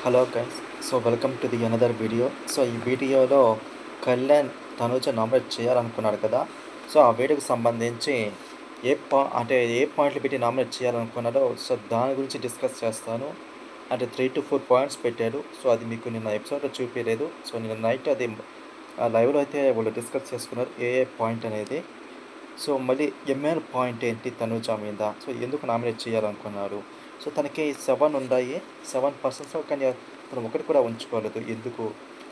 Hello guys. So welcome to another video. So ఈ వీడియోలో Kalyan Tanuja nominate చేయాలనుకున్నాడు కదా. సో ఆ వీడియోకి సంబంధించి ఏ పాయింట్లు పెట్టి నామినేట్ చేయాలనుకున్నాడో సో దాని గురించి డిస్కస్ చేస్తాను. అంటే 3 to 4 పాయింట్స్ పెట్టాడు. సో అది మీకు నిన్న ఎపిసోడ్లో చూపించలేదు. సో నిన్న నైట్ అది లైవ్లో అయితే వాళ్ళు డిస్కస్ చేసుకున్నారు ఏ పాయింట్ అనేది. సో మళ్ళీ ఎంఎల్ పాయింట్ ఏంటి తనూజ మీద, సో ఎందుకు నామినేట్ చేయాలనుకున్నారు. సో తనకి 7 ఉన్నాయి, 7%. కానీ తను ఒకటి కూడా ఉంచుకోలేదు ఎందుకు.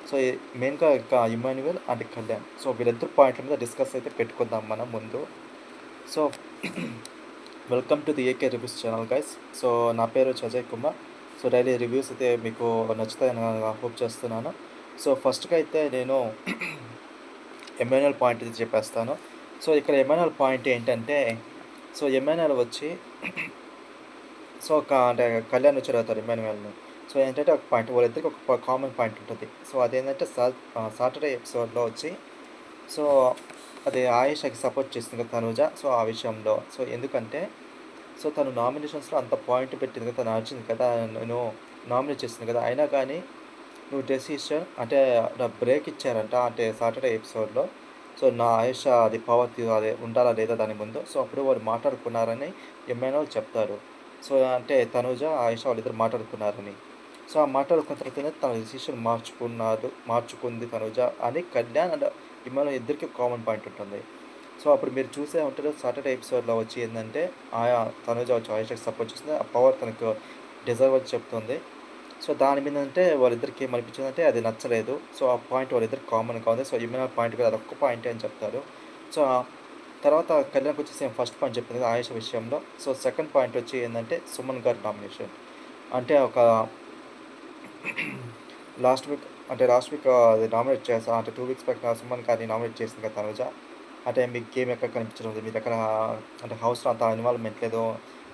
సో మెయిన్గా ఇంకా ఇమాన్యువల్ అండ్ కళ్యాణ్, సో వీళ్ళిద్దరు పాయింట్ల మీద డిస్కస్ అయితే పెట్టుకుందాం మనం ముందు. So welcome to the AK reviews channel guys. So నా పేరు Ajay Kumar. So daily reviews అయితే మీకు నచ్చుతాయని హోప్ చేస్తున్నాను. సో ఫస్ట్గా అయితే నేను ఎమాన్యువల్ పాయింట్ ఇది చెప్పేస్తాను. సో ఇక్కడ ఎమాన్యువల్ పాయింట్ ఏంటంటే, సో ఎమాన్యువల్ వచ్చి సో అంటే కళ్యాణ్ వచ్చి అడుగుతారు ఎమాన్యువల్ని. సో ఏంటంటే ఒక పాయింట్, వాళ్ళిద్దరికి ఒక కామన్ పాయింట్ ఉంటుంది. సో అదేంటంటే సాటర్డే ఎపిసోడ్లో వచ్చి సో అది ఆయేషాకి సపోర్ట్ చేస్తుంది కదా తనూజ. సో ఆ విషయంలో సో ఎందుకంటే సో తను నామినేషన్స్లో అంత పాయింట్ పెట్టింది కదా, తను అర్చింది కదా, నేను నామినేట్ చేసింది కదా, అయినా కానీ నువ్వు డెసిషన్ అంటే బ్రేక్ ఇచ్చారంట అంటే సాటర్డే ఎపిసోడ్లో. సో నా ఆయేష అది పవర్ అదే ఉండాలా లేదా దాని ముందు. సో అప్పుడు వాళ్ళు మాట్లాడుకున్నారని ఏమైనా చెప్తారు. సో అంటే తనూజ ఆయేష వాళ్ళిద్దరు మాట్లాడుకున్నారని. సో ఆ మాట్లాడుకున్న తర్వాతనే తన డెసిషన్ మార్చుకుంది తనూజ అని కళ్యాణ్ అండ్ ఇమ్మాన్ ఇద్దరికి కామన్ పాయింట్ ఉంటుంది. సో అప్పుడు మీరు చూసే ఉంటారు సాటర్డే ఎపిసోడ్లో వచ్చి ఏంటంటే ఆయా తనూజ వచ్చి ఆయేషకి సపోర్ట్ చేస్తుంది, ఆ పవర్ తనకు డిజర్వ్ అని చెప్తుంది. సో దాని మీద అంటే వాళ్ళిద్దరికి ఏమనిపించిందంటే అది నచ్చలేదు. సో ఆ పాయింట్ వాళ్ళిద్దరికి కామన్గా ఉంది. సో ఇమ్యూనల్ పాయింట్ కూడా అదొక్క పాయింటే అని చెప్తారు. సో తర్వాత కళ్యాణ్కి వచ్చి సేమ్ ఫస్ట్ పాయింట్ చెప్పింది ఆయేష విషయంలో. సో సెకండ్ పాయింట్ వచ్చి ఏంటంటే సుమన్ గారి నామినేషన్. అంటే ఒక లాస్ట్ వీక్ అది నామినేట్ చేస్తా అంటే 2 వీక్స్ బ్యాక్ సుమన్ గారిని నామినేట్ చేసింది కదా తనుజ. అంటే మీకు గేమ్ ఎక్కడ కనిపించడం లేదు, మీరు ఎక్కడ అంటే హౌస్లో అంత ఇన్వాల్వ్మెంట్ లేదు,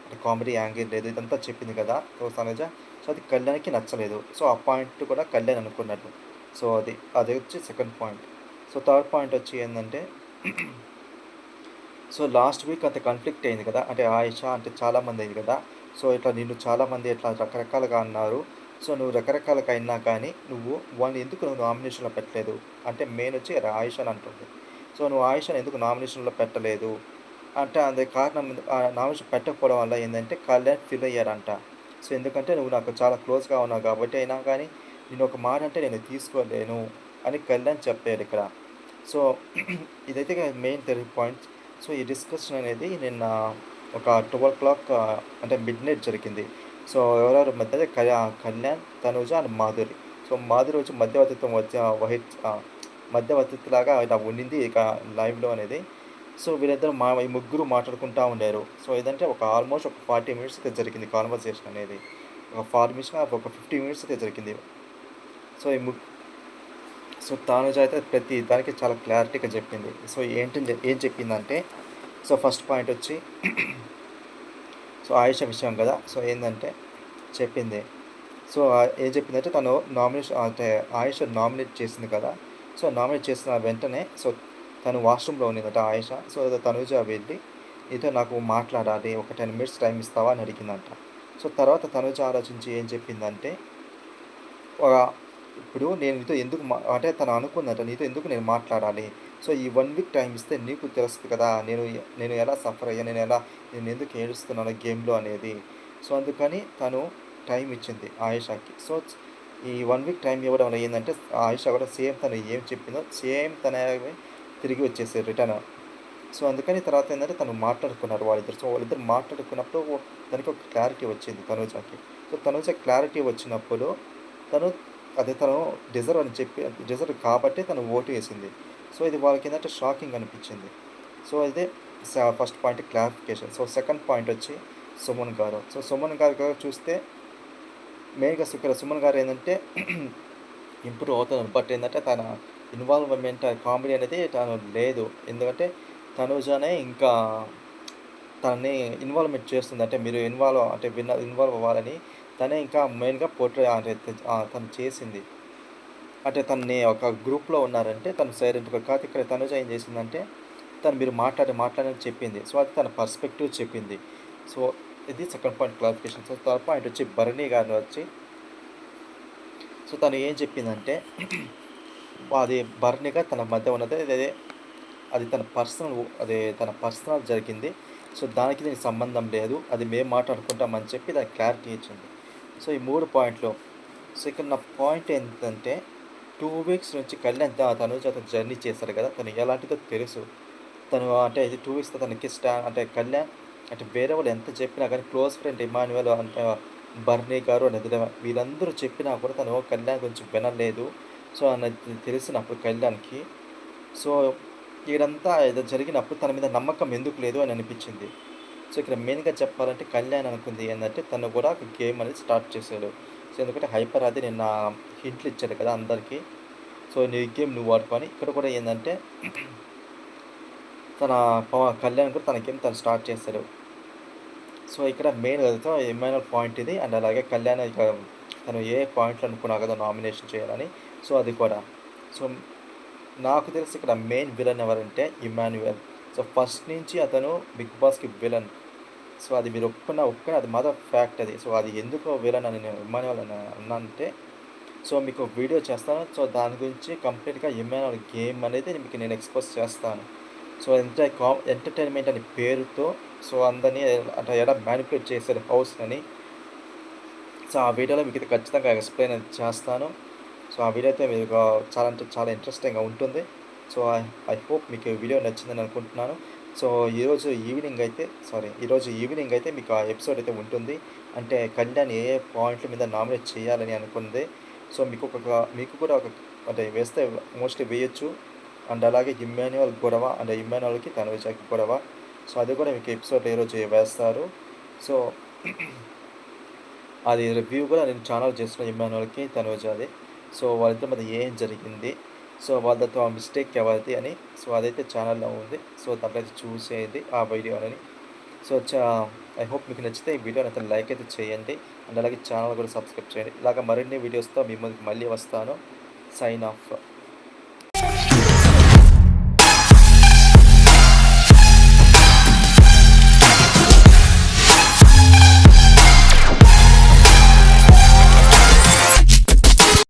అంటే కామెడీ యాంగిల్ లేదు, ఇదంతా చెప్పింది కదా సో తనుజ. సో అది కళ్యాణ్కి నచ్చలేదు. సో ఆ పాయింట్ కూడా కళ్యాణ్ అనుకున్నట్టు. సో అది వచ్చి second point. So third point వచ్చి ఏంటంటే సో లాస్ట్ వీక్ అంత కాన్ఫ్లిక్ట్ అయింది కదా, అంటే ఆయేష అంటే చాలామంది అయింది కదా. సో ఇట్లా నిన్ను చాలామంది ఇట్లా రకరకాలుగా అన్నారు. సో నువ్వు రకరకాలుగా అయినా కానీ వాళ్ళని ఎందుకు నువ్వు నామినేషన్లో పెట్టలేదు అంటే మెయిన్ వచ్చి ఆయేషని అంటుంది. సో నువ్వు ఆయేషని ఎందుకు నామినేషన్లో పెట్టలేదు అంటే అది కారణం, నామినేషన్ పెట్టకపోవడం వల్ల ఏంటంటే కళ్యాణ్ ఫీల్ అయ్యారంట. సో ఎందుకంటే నువ్వు నాకు చాలా క్లోజ్గా ఉన్నావు కాబట్టి, అయినా కానీ నేను ఒక మాట అంటే నేను తీసుకోలేను అని కళ్యాణ్ చెప్పాడు ఇక్కడ. సో ఇదైతే మెయిన్ 3 పాయింట్స్. సో ఈ డిస్కషన్ అనేది నిన్న ఒక 12 o'clock అంటే మిడ్నైట్ జరిగింది. సో ఎవరెవరి మధ్య కళ్యాణ్, తనూజ అండ్ మాధురి. సో మాధురి వచ్చి మధ్యవర్తిలాగా ఇలా ఉండింది ఇక లైవ్లో అనేది. సో వీళ్ళిద్దరు ఈ ముగ్గురు మాట్లాడుకుంటూ ఉండారు. సో ఏదంటే ఒక ఆల్మోస్ట్ ఒక 40 minutes అయితే జరిగింది కాన్వర్సేషన్ అనేది. ఒక 40 minutes ఒక 50 minutes అయితే జరిగింది. సో సో తానుజ అయితే ప్రతి దానికి చాలా క్లారిటీగా చెప్పింది. సో ఏం చెప్పిందంటే సో ఫస్ట్ పాయింట్ వచ్చి సో ఆయేష విషయం కదా. సో ఏంటంటే చెప్పింది. సో ఏం చెప్పిందంటే తను నామినేషన్ అంటే ఆయేష నామినేట్ చేసింది కదా. సో నామినేట్ చేసిన వెంటనే సో తను వాష్రూమ్లో ఉన్నదట ఆయేష. సో తనుజ వెళ్ళి నీతో నాకు మాట్లాడాలి, ఒక 10 minutes టైం ఇస్తావా అని అడిగిందంట. సో తర్వాత తనుజ ఆలోచించి ఏం చెప్పిందంటే ఇప్పుడు నేను నీతో ఎందుకు అంటే తను అనుకుందంట నీతో ఎందుకు నేను మాట్లాడాలి. సో ఈ 1 week టైం ఇస్తే నీకు తెలుస్తుంది కదా నేను ఎలా సఫర్ అయ్యా, నేను ఎందుకు ఏడుస్తున్నాను గేమ్లో అనేది. సో అందుకని తను టైం ఇచ్చింది ఆయేషాకి. సో ఈ 1 week టైం ఇవ్వడం వల్ల ఏంటంటే ఆయేషా కూడా సేమ్ తను ఏం చెప్పిందో సేమ్ తన తిరిగి వచ్చేసారు రిటర్న్. సో అందుకని తర్వాత ఏంటంటే తను మాట్లాడుకున్నారు వాళ్ళిద్దరు. సో వాళ్ళిద్దరు మాట్లాడుకున్నప్పుడు దానికి ఒక క్లారిటీ వచ్చింది తనుజాకి. సో తనుజ క్లారిటీ వచ్చినప్పుడు తను తను డిజర్వ్ కాబట్టి తను ఓటు వేసింది. సో ఇది వాళ్ళకి ఏంటంటే షాకింగ్ అనిపించింది. సో ఇదే first point clarification. So second point వచ్చి సుమన్ గారు. సో సుమన్ గారు చూస్తే మెయిన్గా సుమన్ గారు ఏంటంటే ఇంప్రూవ్ అవుతున్నారు. బట్ ఏంటంటే తన ఇన్వాల్వ్మెంట్ కామెడీ అనేది తను లేదు. ఎందుకంటే తనుజానే ఇంకా తనని ఇన్వాల్వ్మెంట్ చేస్తుంది. అంటే మీరు ఇన్వాల్వ్ అవ్వాలని తనే ఇంకా మెయిన్గా అంటే తను చేసింది. అంటే తనని ఒక గ్రూప్లో ఉన్నారంటే తను సైలెంట్గా కాదు. ఇక్కడ తనుజ ఏం చేసిందంటే మీరు మాట్లాడని చెప్పింది. సో అది తన పర్స్పెక్టివ్ చెప్పింది. సో ఇది second point clarification. So third point వచ్చి భరణి గారిని వచ్చి సో తను ఏం చెప్పిందంటే అది బర్నిగా తన మధ్య ఉన్నది అదే అది తన పర్సనల్ జరిగింది. సో దానికి దీనికి సంబంధం లేదు. అది మేము మాట్లాడుకుంటామని చెప్పి దానికి క్లారిటీ ఇచ్చింది. సో ఈ 3 పాయింట్లు. సో ఇక్కడ నా పాయింట్ ఏంటంటే 2 వీక్స్ నుంచి కళ్యాణ్ తనుజ అతను జర్నీ చేశాడు కదా! తను ఎలాంటిదో తెలుసు. తను అంటే 2 వీక్స్ తనకి అంటే కళ్యాణ్ అంటే వేరే వాళ్ళు ఎంత చెప్పినా గానీ క్లోజ్ ఫ్రెండ్ ఇమాన్యుయల్ అంటే బర్నీ గారు వీళ్ళందరూ చెప్పినా కూడా తను కళ్యాణ్ గురించి వినలేదు. సో అన్నది తెలిసినప్పుడు కళ్యాణ్‌కి సో ఇదంతా ఏదో జరిగినప్పుడు తన మీద నమ్మకం ఎందుకు లేదు అని అనిపించింది. సో ఇక్కడ మెయిన్‌గా చెప్పాలంటే కళ్యాణ్ అనుకుంది ఏందంటే తను కూడా ఒక గేమ్ అనేది స్టార్ట్ చేశాడు. సో ఎందుకంటే హైపర్ అది నిన్న హింట్లు ఇచ్చాడు కదా అందరికి. సో నీ గేమ్ నువ్వు ఆడుకో అని. ఇక్కడ కూడా ఏందంటే తన కళ్యాణ్ కూడా తన గేమ్ తను స్టార్ట్ చేశాడు. సో ఇక్కడ మెయిన్ అయితే ఏమైనా పాయింట్ ఇది. అండ్ అలాగే కళ్యాణ్ ఇక తను ఏ పాయింట్లు అనుకున్నా కదా నామినేషన్ చేయాలని. సో అది కూడా. సో నాకు తెలిసి ఇక్కడ మెయిన్ విలన్ ఎవరంటే ఇమాన్యుయల్. సో ఫస్ట్ నుంచి అతను బిగ్ బాస్‌కి విలన్. సో అది మీరు ఒప్పుకున్నా అది మాత్రం ఫ్యాక్ట్ అది. సో అది ఎందుకు విలన్ అని నేను ఇమాన్యుయల్ అని అన్నానంటే సో మీకు వీడియో చేస్తాను. సో దాని గురించి కంప్లీట్‌గా ఇమాన్యుయల్ గేమ్ అనేది మీకు నేను ఎక్స్‌పోజ్ చేస్తాను. సో ఎంటర్‌టైన్‌మెంట్ అనే పేరుతో సో అందరిని అంటే ఎలా మ్యానిపులేట్ చేశారు హౌస్‌ని. సో ఆ వీడియోలో మీకైతే ఖచ్చితంగా ఎక్స్‌ప్లెయిన్ అది చేస్తాను. సో ఆ వీడియో అయితే మీకు చాలా అంటే చాలా ఇంట్రెస్టింగ్‌గా ఉంటుంది. సో ఐ హోప్ మీకు ఈ వీడియో నచ్చిందని అనుకుంటున్నాను. సో ఈరోజు ఈవినింగ్ అయితే మీకు ఆ ఎపిసోడ్ అయితే ఉంటుంది. అంటే కళ్యాణ్ ఏ ఏ పాయింట్ల మీద నామినేట్ చేయాలని అనుకుంది. సో మీకు కూడా ఒక అంటే వేస్తే మోస్ట్‌లీ వేయొచ్చు. అండ్ అలాగే ఇమ్మాన్యుయల్ గొడవ అండ్ ఇమ్మాన్యుయల్‌కి తనుజకి గొడవ. సో అది కూడా మీకు ఎపిసోడ్ ఈరోజు వేస్తారు. సో అది రివ్యూ కూడా నేను ఛానల్ చేస్తున్నా ఇమ్మాన్యుయల్‌కి తనుజాది. సో వాళ్ళిద్దరి మధ్య ఏం జరిగింది? సో వాళ్ళతో ఆ మిస్టేక్ ఎవరిది అని. సో అదైతే ఛానల్‌లో ఉంది. సో దాంట్లో అయితే చూసేయండి ఆ వీడియో అనేది. సో ఐ హోప్ మీకు నచ్చితే ఈ వీడియోని అయితే లైక్ అయితే చేయండి. అండ్ అలాగే ఛానల్ కూడా సబ్స్క్రైబ్ చేయండి. ఇలాగ మరిన్ని వీడియోస్‌తో మీ ముందుకు మళ్ళీ వస్తాను. Sign of.